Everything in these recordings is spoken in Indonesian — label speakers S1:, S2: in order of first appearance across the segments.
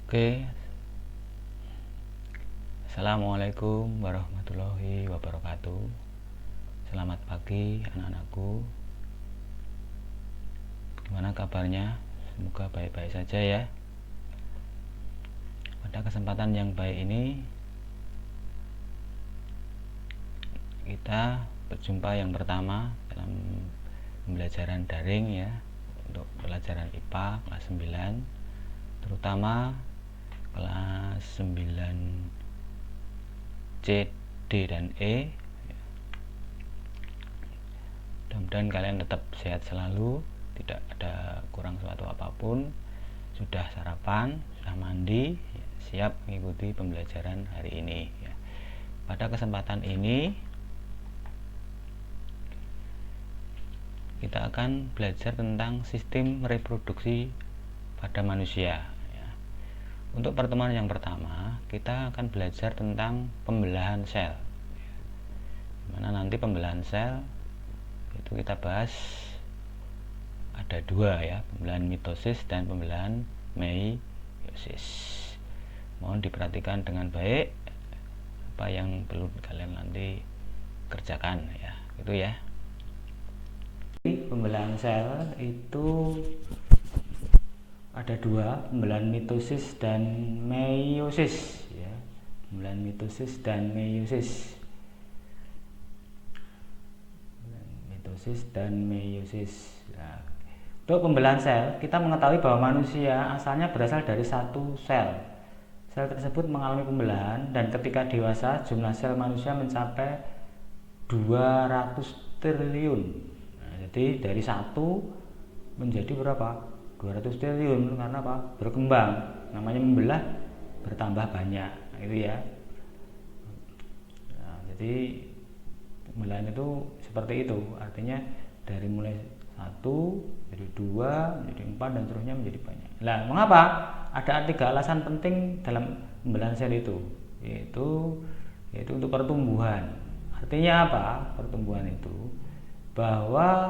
S1: Oke, Assalamualaikum warahmatullahi wabarakatuh. Selamat pagi anak-anakku. Gimana kabarnya? Semoga baik-baik saja ya. Pada kesempatan yang baik ini kita berjumpa yang pertama dalam pembelajaran daring ya, untuk pelajaran IPA kelas 9, terutama kelas 9 C, D, dan E. Mudah-mudahan kalian tetap sehat selalu, tidak ada kurang suatu apapun, sudah sarapan, sudah mandi, siap mengikuti pembelajaran hari ini ya. Pada kesempatan ini kita akan belajar tentang sistem reproduksi pada manusia ya. Untuk pertemuan yang pertama kita akan belajar tentang pembelahan sel, dimana nanti pembelahan sel itu kita bahas ada dua ya, pembelahan mitosis dan pembelahan meiosis. Mohon diperhatikan dengan baik apa yang perlu kalian nanti kerjakan ya, gitu ya. Pembelahan sel itu ada dua, pembelahan mitosis dan meiosis ya. Pembelahan mitosis dan meiosis. Mitosis dan meiosis. Nah, untuk pembelahan sel, kita mengetahui bahwa manusia asalnya berasal dari satu sel. Sel tersebut mengalami pembelahan dan ketika dewasa jumlah sel manusia mencapai 200 triliun. Nah, jadi dari satu menjadi berapa? 200 triliun karena apa? Berkembang, namanya membelah, bertambah banyak, gitu ya. Nah, jadi pembelahan itu seperti itu, artinya dari mulai 1 jadi 2 jadi 4 dan seterusnya menjadi banyak. Nah, mengapa? Ada 3 alasan penting dalam pembelahan sel itu, yaitu untuk pertumbuhan. Artinya apa? Pertumbuhan itu bahwa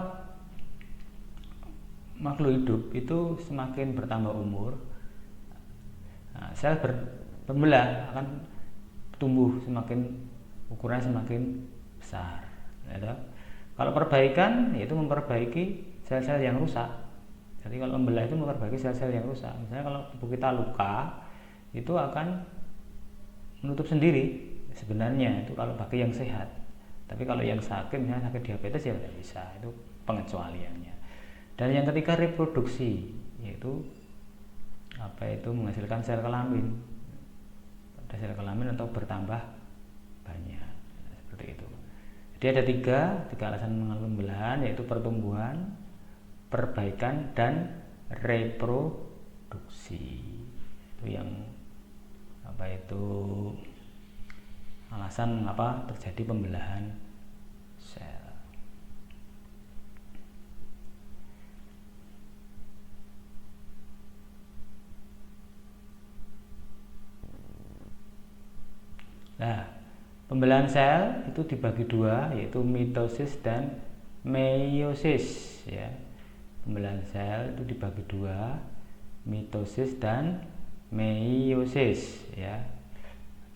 S1: makhluk hidup itu semakin bertambah umur, nah, sel berbelah akan tumbuh semakin ukurannya semakin besar ya. Kalau perbaikan yaitu memperbaiki sel-sel yang rusak. Jadi kalau membelah itu memperbaiki sel-sel yang rusak. Misalnya kalau tubuh kita luka itu akan menutup sendiri sebenarnya, itu kalau bagi yang sehat. Tapi kalau yang sakit, misalnya sakit diabetes ya tidak bisa, itu pengecualiannya. Dan yang ketiga reproduksi, yaitu menghasilkan sel kelamin. Pada sel kelamin atau bertambah banyak, seperti itu. Jadi ada tiga alasan mengalami pembelahan, yaitu pertumbuhan, perbaikan, dan reproduksi. Itu yang alasan mengapa terjadi pembelahan sel. Nah, pembelahan sel itu dibagi dua, yaitu mitosis dan meiosis ya. Pembelahan sel itu dibagi dua, mitosis dan meiosis ya.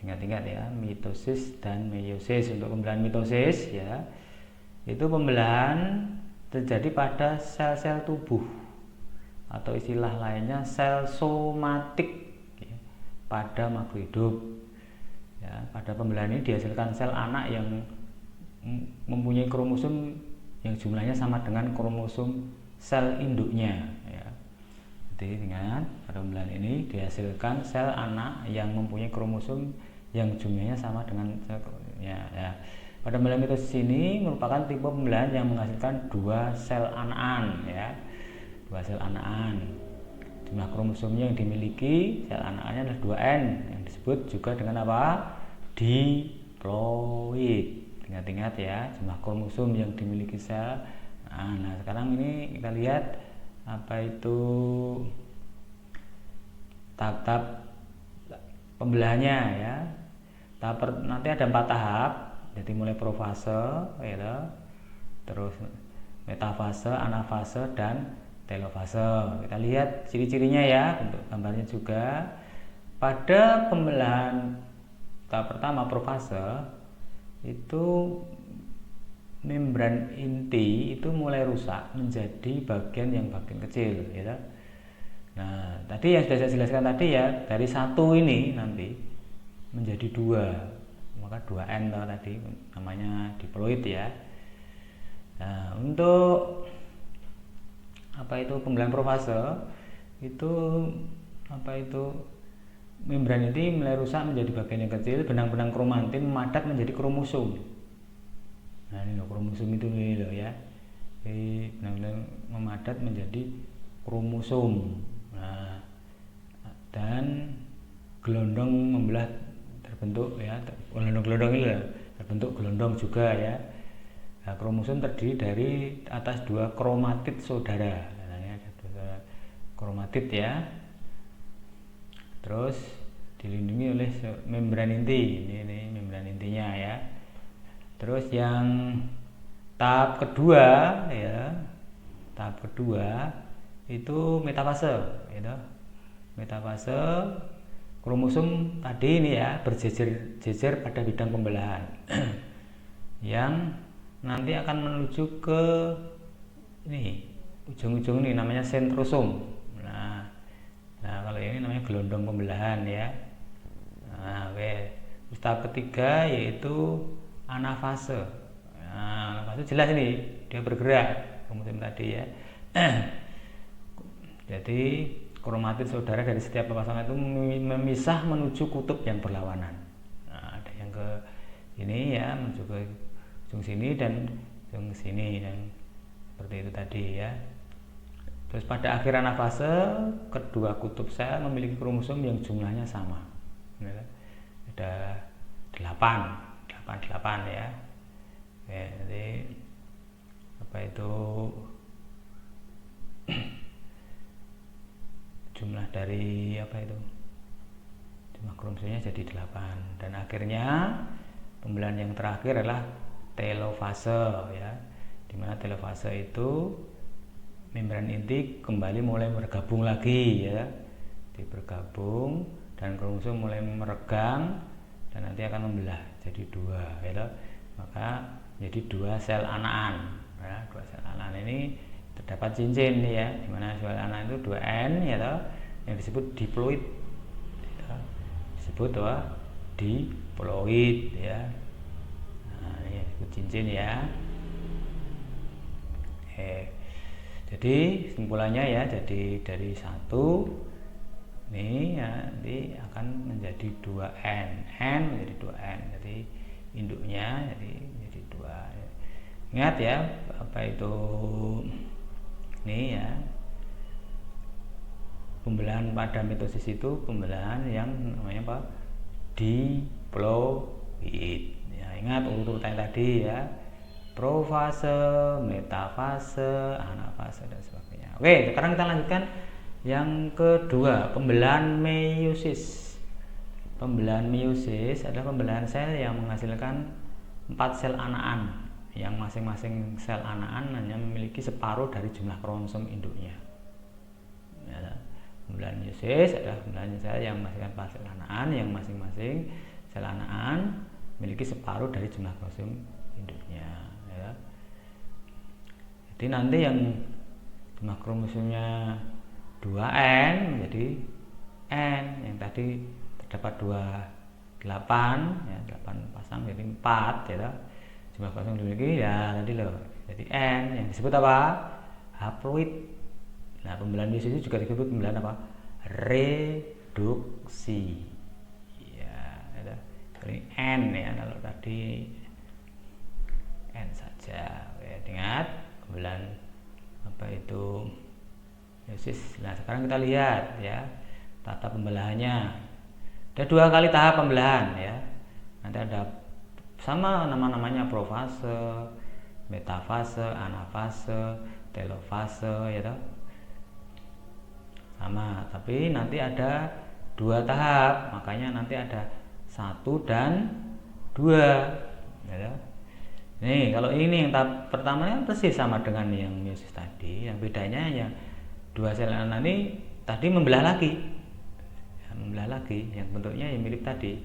S1: Ingat-ingat ya, mitosis dan meiosis. Untuk pembelahan mitosis ya, itu pembelahan terjadi pada sel-sel tubuh atau istilah lainnya sel somatik ya, pada makhluk hidup. Ya, pada pembelahan ini dihasilkan sel anak yang mempunyai kromosom yang jumlahnya sama dengan kromosom sel induknya ya. Jadi ingat, pada pembelahan ini dihasilkan sel anak yang mempunyai kromosom yang jumlahnya sama dengan sel ya. Pada pembelahan mitosis ini merupakan tipe pembelahan yang menghasilkan dua sel anakan ya. Dua sel anakan. Jumlah kromosomnya yang dimiliki sel anakannya adalah 2N, yang disebut juga dengan apa? Diploid. Ingat-ingat ya, jumlah kromosom yang dimiliki sel. Nah, sekarang ini kita lihat apa itu tahap-tahap pembelahannya ya. Nanti ada 4 tahap. Jadi mulai profase ya, terus metafase, anafase, dan telofase. Kita lihat ciri-cirinya ya, bentuk gambarnya juga. pada pembelahan tahap pertama profase itu membran inti itu mulai rusak menjadi bagian kecil, ya. Nah, tadi yang sudah saya jelaskan tadi ya, dari satu ini nanti menjadi dua, maka 2N tadi namanya diploid ya. Nah, untuk pembelahan profase itu membran inti mulai rusak menjadi bagian yang kecil, benang-benang kromatin memadat menjadi kromosom. Nah, ini loh kromosom itu loh ya. Jadi benang-benang memadat menjadi kromosom. Nah, dan gelondong membelah terbentuk ya. Gelondong ini loh, terbentuk gelondong juga ya. Nah, kromosom terdiri dari atas 2 kromatid saudara. Nah, ya, kromatid ya. Terus dilindungi oleh membran inti. Ini membran intinya ya. Terus yang tahap kedua ya, itu metafase, gitu. Metafase kromosom tadi ini ya berjejer pada bidang pembelahan yang nanti akan menuju ke ini ujung-ujung ini namanya sentrosom. Nah kalau ini namanya gelondong pembelahan ya. Nah, oke. Tahap ketiga yaitu anafase. Nah, anafase jelas ini dia bergerak kromosom tadi ya. Jadi kromatid saudara dari setiap pasangan itu memisah menuju kutub yang berlawanan. Nah, ada yang ke ini ya menuju ke ujung sini dan ujung sini dan seperti itu tadi ya. Terus pada akhir anafase kedua kutub sel memiliki kromosom yang jumlahnya sama. Ada 8 ya. Oke, jadi jumlah dari jumlah kromosomnya jadi 8 dan akhirnya pembelahan yang terakhir adalah telofase ya, dimana telofase itu membran inti kembali mulai bergabung lagi ya, bergabung dan kromosom mulai meregang dan nanti akan membelah jadi 2 ya, maka jadi 2 sel anakan ya. 2 sel anakan ini terdapat cincin ya, dimana sel anakan itu 2N ya, yang disebut diploid ya. Disebut diploid ya. Nah, ini disebut cincin ya. Jadi kesimpulannya ya, jadi dari 1 ini ya, nanti akan menjadi 2N, N menjadi 2N, jadi induknya jadi 2. Ingat ya, ini ya, pembelahan pada mitosis itu pembelahan yang namanya diploid ya. Ingat urutannya tadi ya, profase, metafase, anafase dan sebagainya. Oke, sekarang kita lanjutkan yang kedua, pembelahan meiosis. Pembelahan meiosis adalah pembelahan sel yang menghasilkan 4 sel anakan, yang masing-masing sel anakan hanya memiliki separuh dari jumlah kromosom induknya. Ya, pembelahan meiosis adalah pembelahan sel yang menghasilkan 4 sel anakan, yang masing-masing sel anakan memiliki separuh dari jumlah kromosom induknya. Ya. Jadi nanti yang jumlah kromosomnya 2N menjadi N, yang tadi terdapat 8 ya, 8 pasang jadi 4 ya, jumlah pasang dimiliki ya tadi loh jadi N, yang disebut apa? Haploid. Nah, pembelahan meiosis itu juga disebut pembelahan apa? Reduksi ya, ini N ya, kalau tadi N saja ya. Ingat pembelahan meiosis. Nah, sekarang kita lihat ya tata pembelahannya. Ada 2 kali tahap pembelahan ya. Nanti ada sama nama-namanya profase, metafase, anafase, telofase ya toh. Sama, tapi nanti ada 2 tahap, makanya nanti ada 1 dan 2 ya toh. Nih, kalau ini yang tahap pertama kan persis sama dengan yang meiosis tadi. Yang bedanya yang 2 sel anakan ini tadi membelah lagi. membelah lagi yang bentuknya yang mirip tadi.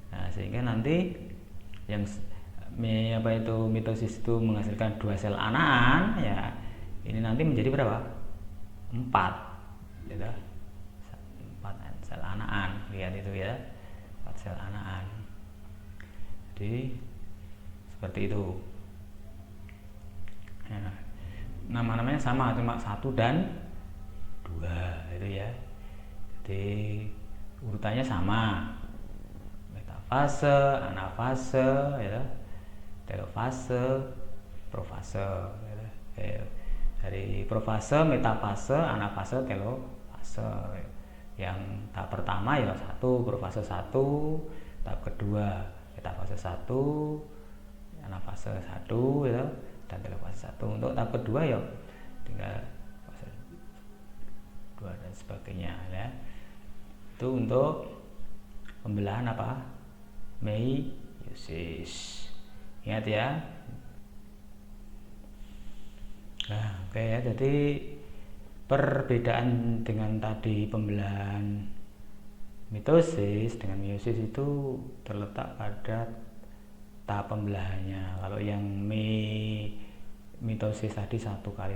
S1: Nah, sehingga nanti yang mitosis itu menghasilkan 2 sel anakan, ya ini nanti menjadi berapa? 4, gitu. 4 sel anakan, lihat itu ya, 4 sel anakan. Jadi seperti itu. Nah, nama-namanya sama, cuma 1 dan 2 itu ya. Jadi urutannya sama, metafase, anafase, ya, telofase, profase, ya. Dari profase, metafase, anafase, telofase. Yang tahap pertama ya 1, profase 1, tahap kedua metafase 1, anafase 1, ya, dan telofase 1. Untuk tahap kedua ya tinggal fase 2 dan sebagainya, ya. Itu untuk pembelahan apa? Meiosis. Ingat ya. Nah, oke ya. Jadi perbedaan dengan tadi pembelahan mitosis dengan meiosis itu terletak pada tahap pembelahannya. Kalau yang mitosis tadi satu kali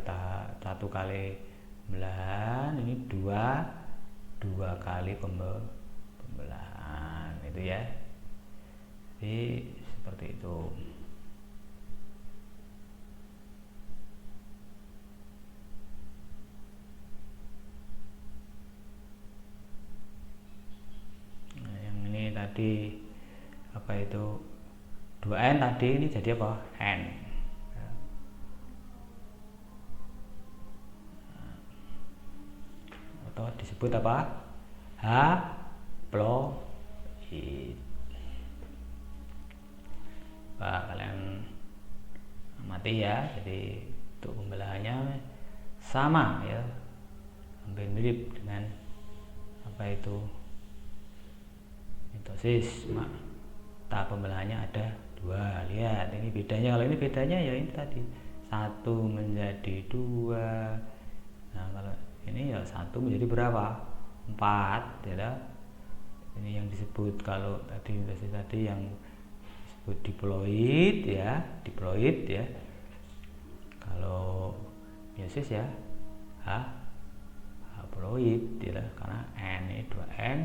S1: pembelahan, ini dua kali pembelahan, itu ya. Jadi seperti itu. Nah, yang ini tadi apa itu 2N tadi, ini jadi apa? N. Atau disebut apa? Haploid. Kalian amati ya. Jadi untuk pembelahannya sama ya, hampir mirip dengan apa itu mitosis. Tahap pembelahannya ada 2. Lihat ini bedanya. Kalau ini bedanya ya ini tadi 1 menjadi 2. Nah, kalau ini ya 1 menjadi berapa? 4, ya. Ini yang disebut, kalau tadi mitosis tadi yang disebut diploid ya, diploid ya. Kalau meiosis ya haploid, ya, karena N ini 2N.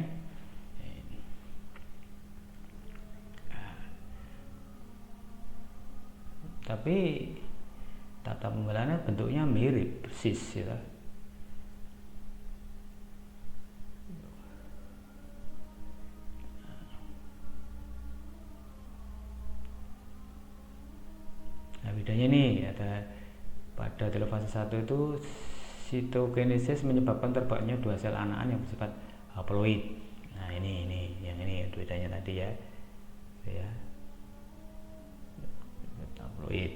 S1: Tapi tata pembelahannya bentuknya mirip persis, ya. Nah, bedanya nih ada pada telofase 1 itu sitokinesis menyebabkan terbaknya 2 sel anakan yang bersifat haploid. Nah, ini yang ini bedanya tadi ya. Ya. Haploid.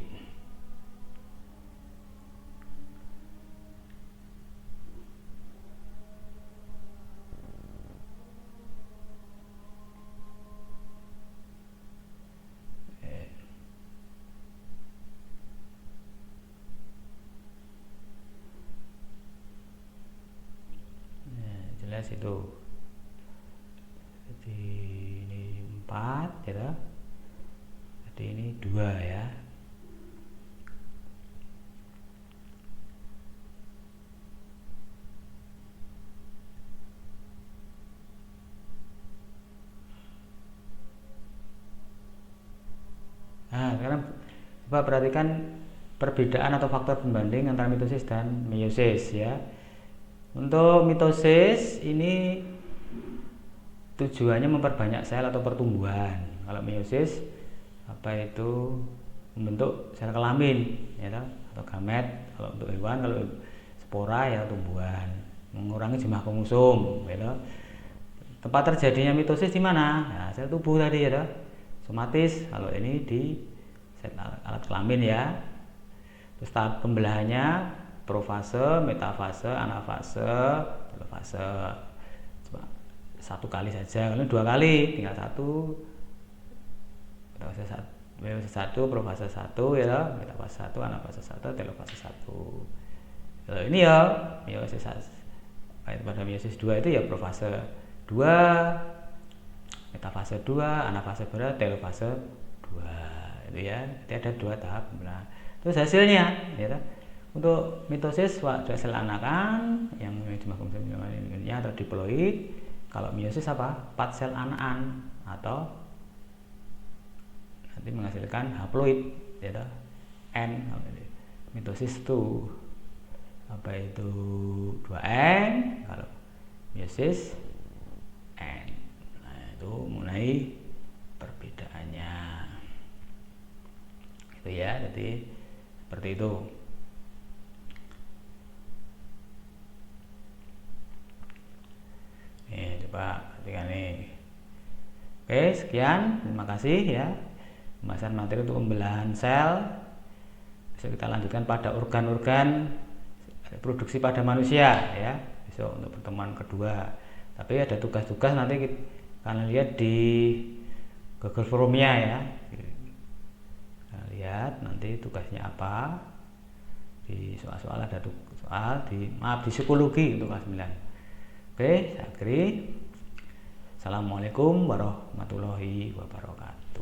S1: Jelas itu. Jadi ini 4 ya. Jadi ini 2 ya. Nah, sekarang coba perhatikan perbedaan atau faktor pembanding antara mitosis dan meiosis ya. Untuk mitosis ini tujuannya memperbanyak sel atau pertumbuhan. Kalau meiosis apa itu membentuk sel kelamin ya, atau gamet kalau untuk hewan. Kalau spora ya tumbuhan, mengurangi jumlah kromosum ya. Tempat terjadinya mitosis di mana? Nah, sel tubuh tadi ya, somatis. Kalau ini di sel alat kelamin ya. Terus tahap pembelahannya profase, metafase, anafase, telofase. Coba 1 kali saja, kalau 2 kali tinggal 1. Metafase 1, profase 1 ya, metafase 1, anafase 1, telofase 1. Kalau ini ya meiosis pada meiosis 2 itu ya profase 2, metafase 2, anafase berat, telofase 2, itu ya. Jadi ada 2 tahap pembelahan. Terus hasilnya, ya, untuk mitosis pada sel anakan yang jumlah atau diploid. Kalau meiosis apa? 4 sel anakan atau nanti menghasilkan haploid, ya, N. Mitosis itu apa itu 2N, kalau meiosis N. Nah, itu mengenai perbedaannya. Itu ya, jadi seperti itu. Nih, coba perhatikan nih. Oke, sekian, terima kasih ya. Pembahasan materi untuk pembelahan sel. Bisa kita lanjutkan pada organ-organ produksi pada manusia ya, besok untuk pertemuan kedua. Tapi ada tugas-tugas nanti kalian lihat di Google Forumnya ya. Kita lihat nanti tugasnya apa. Di soal-soal ada soal di psikologi untuk kelas 9. Oke, saya akhiri. Assalamualaikum warahmatullahi wabarakatuh.